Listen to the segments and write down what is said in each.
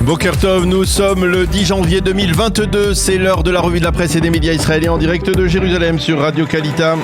Boker Tov, nous sommes le 10 janvier 2022, c'est l'heure de la revue de la presse et des médias israéliens en direct de Jérusalem sur Radio Kalita.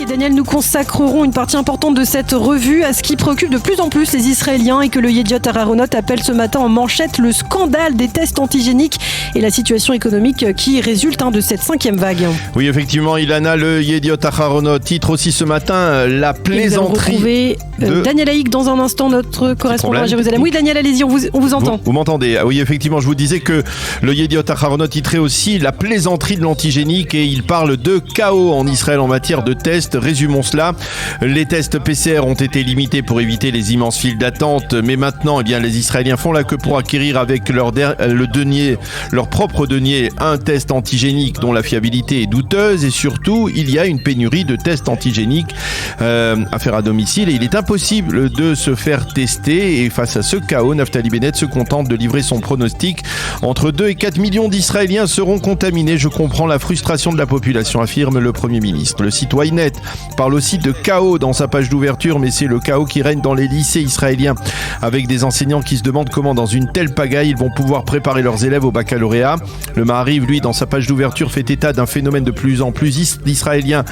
Daniel, nous consacrerons une partie importante de cette revue à ce qui préoccupe de plus en plus les Israéliens et que le Yediot Aharonot appelle ce matin en manchette le scandale des tests antigéniques et la situation économique qui résulte de cette 5e vague. Oui, effectivement, Ilana, le Yediot Aharonot titre aussi ce matin la plaisanterie. Nous allons retrouver Daniel Haïk dans un instant, notre correspondant à Jérusalem. Oui, Daniel, allez-y, on vous entend. Vous m'entendez? Oui, effectivement, je vous disais que le Yediot Aharonot titrait aussi la plaisanterie de l'antigénique et il parle de chaos en Israël en matière de tests. Résumons cela. Les tests PCR ont été limités pour éviter les immenses files d'attente, mais maintenant, les Israéliens font la queue pour acquérir avec leur propre denier un test antigénique dont la fiabilité est douteuse et surtout, il y a une pénurie de tests antigéniques à faire à domicile et il est impossible de se faire tester et face à ce chaos, Naftali Bennett se contente de livrer son pronostic. Entre 2 et 4 millions d'Israéliens seront contaminés. Je comprends la frustration de la population, affirme le Premier ministre. Le site Ynet parle aussi de chaos dans sa page d'ouverture, mais c'est le chaos qui règne dans les lycées israéliens, avec des enseignants qui se demandent comment dans une telle pagaille ils vont pouvoir préparer leurs élèves au baccalauréat. Le Maariv, lui, dans sa page d'ouverture, fait état d'un phénomène de plus en plus d'Israéliens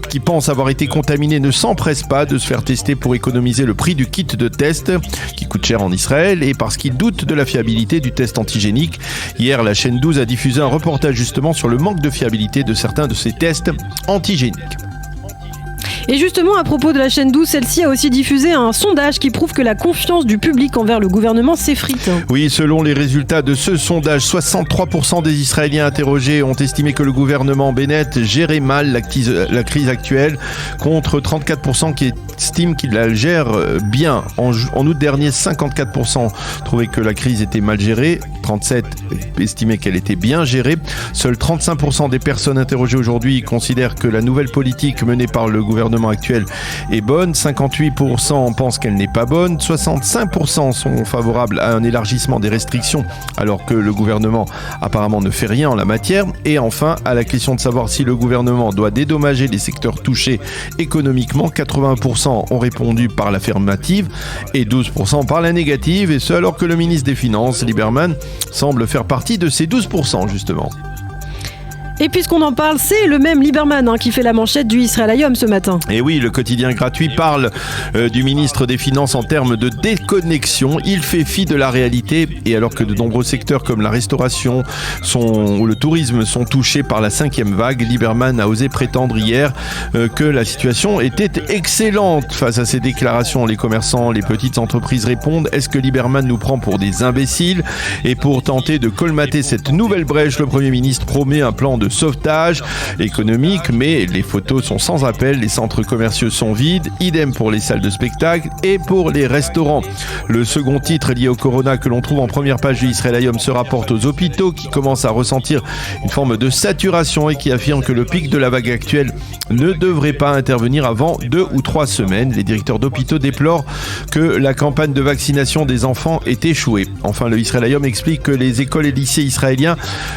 qui pensent avoir été contaminés ne s'empressent pas de se faire tester pour économiser le prix du kit de test qui coûte cher en Israël et parce qu'ils doutent de la fiabilité du test antigénique. Hier, la chaîne 12 a diffusé un reportage justement sur le manque de fiabilité de certains de ces tests antigéniques. Et justement, à propos de la chaîne 12, celle-ci a aussi diffusé un sondage qui prouve que la confiance du public envers le gouvernement s'effrite. Oui, selon les résultats de ce sondage, 63% des Israéliens interrogés ont estimé que le gouvernement Bennett gérait mal la crise actuelle, contre 34% qui estiment qu'il la gère bien. En août dernier, 54% trouvaient que la crise était mal gérée, 37% estimaient qu'elle était bien gérée. Seuls 35% des personnes interrogées aujourd'hui considèrent que la nouvelle politique menée par le gouvernement actuel est bonne, 58% pensent qu'elle n'est pas bonne, 65% sont favorables à un élargissement des restrictions alors que le gouvernement apparemment ne fait rien en la matière. Et enfin, à la question de savoir si le gouvernement doit dédommager les secteurs touchés économiquement, 80% ont répondu par l'affirmative et 12% par la négative, et ce alors que le ministre des Finances, Lieberman, semble faire partie de ces 12% justement. Et puisqu'on en parle, c'est le même Lieberman qui fait la manchette du Israël Hayom ce matin. Et oui, le quotidien gratuit parle du ministre des Finances en termes de déconnexion. Il fait fi de la réalité et alors que de nombreux secteurs comme la restauration ou le tourisme sont touchés par la 5e vague, Lieberman a osé prétendre hier que la situation était excellente. Face à ces déclarations, les commerçants, les petites entreprises répondent: est-ce que Lieberman nous prend pour des imbéciles? Et pour tenter de colmater cette nouvelle brèche, le Premier ministre promet un plan de sauvetage économique, mais les photos sont sans appel, les centres commerciaux sont vides, idem pour les salles de spectacle et pour les restaurants. Le second titre lié au corona que l'on trouve en première page du Israël Hayom se rapporte aux hôpitaux qui commencent à ressentir une forme de saturation et qui affirme que le pic de la vague actuelle ne devrait pas intervenir avant 2 ou 3 semaines. Les directeurs d'hôpitaux déplorent que la campagne de vaccination des enfants ait échoué. Enfin, le Israël Hayom explique que les écoles et lycées israéliens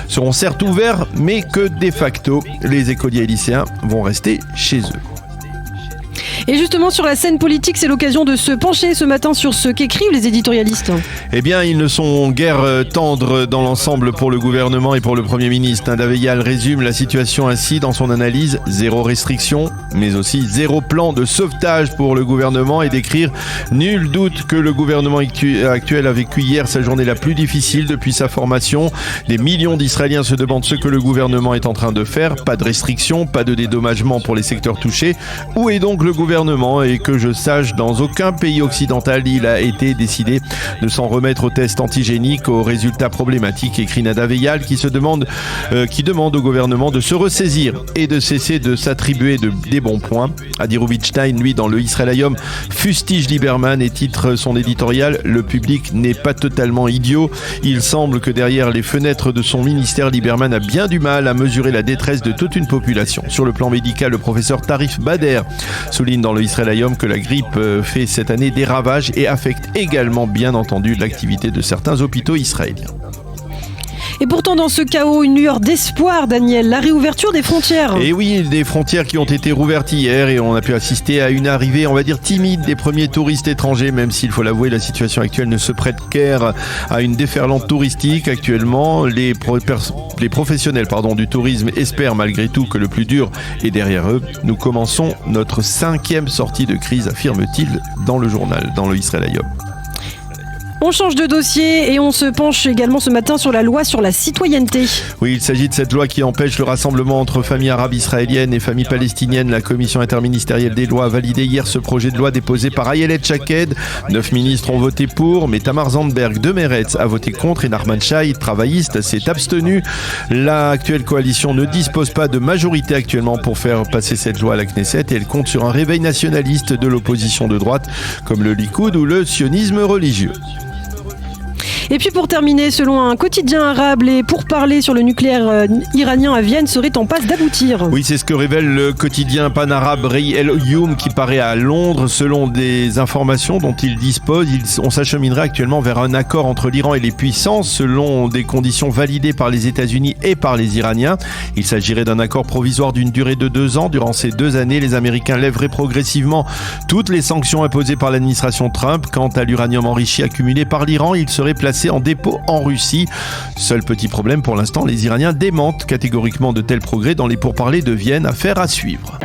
seront certes ouverts, mais que de facto, les écoliers et lycéens vont rester chez eux. Et justement, sur la scène politique, c'est l'occasion de se pencher ce matin sur ce qu'écrivent les éditorialistes. Eh bien, ils ne sont guère tendres dans l'ensemble pour le gouvernement et pour le Premier ministre. Daveyal résume la situation ainsi dans son analyse: zéro restriction, mais aussi zéro plan de sauvetage pour le gouvernement, et d'écrire: nul doute que le gouvernement actuel a vécu hier sa journée la plus difficile depuis sa formation. Des millions d'Israéliens se demandent ce que le gouvernement est en train de faire. Pas de restriction, pas de dédommagement pour les secteurs touchés. Où est donc le gouvernement? Et que je sache, dans aucun pays occidental il a été décidé de s'en remettre aux tests antigéniques, aux résultats problématiques, écrit Nadav Eyal, qui demande au gouvernement de se ressaisir et de cesser de s'attribuer des bons points. Adi Rubinstein, lui, dans le Israël Hayom, fustige Lieberman et titre son éditorial: le public n'est pas totalement idiot. Il semble que derrière les fenêtres de son ministère, Lieberman a bien du mal à mesurer la détresse de toute une population. Sur le plan médical, le professeur Tarif Bader souligne dans le Israël Hayom que la grippe fait cette année des ravages et affecte également bien entendu l'activité de certains hôpitaux israéliens. Et pourtant, dans ce chaos, une lueur d'espoir, Daniel, la réouverture des frontières. Et oui, des frontières qui ont été rouvertes hier et on a pu assister à une arrivée, on va dire, timide des premiers touristes étrangers, même s'il faut l'avouer, la situation actuelle ne se prête guère à une déferlante touristique. Actuellement, les professionnels du tourisme espèrent malgré tout que le plus dur est derrière eux. Nous commençons notre 5e sortie de crise, affirme-t-il dans le journal, dans le Israël Hayom. On change de dossier et on se penche également ce matin sur la loi sur la citoyenneté. Oui, il s'agit de cette loi qui empêche le rassemblement entre familles arabes israéliennes et familles palestiniennes. La commission interministérielle des lois a validé hier ce projet de loi déposé par Ayelet Shaked. 9 ministres ont voté pour, mais Tamar Zandberg de Meretz a voté contre et Nachman Shai, travailliste, s'est abstenu. L'actuelle coalition ne dispose pas de majorité actuellement pour faire passer cette loi à la Knesset et elle compte sur un réveil nationaliste de l'opposition de droite comme le Likoud ou le sionisme religieux. Et puis pour terminer, selon un quotidien arabe, les pourparlers sur le nucléaire iranien à Vienne seraient en passe d'aboutir. Oui, c'est ce que révèle le quotidien pan-arabe Rei El Youm qui paraît à Londres. Selon des informations dont il dispose, on s'acheminerait actuellement vers un accord entre l'Iran et les puissances selon des conditions validées par les États-Unis et par les Iraniens. Il s'agirait d'un accord provisoire d'une durée de 2 ans. Durant ces 2 années, les Américains lèveraient progressivement toutes les sanctions imposées par l'administration Trump. Quant à l'uranium enrichi accumulé par l'Iran, il serait placé en dépôt en Russie. Seul petit problème pour l'instant, les Iraniens démentent catégoriquement de tels progrès dans les pourparlers de Vienne. Affaire à suivre.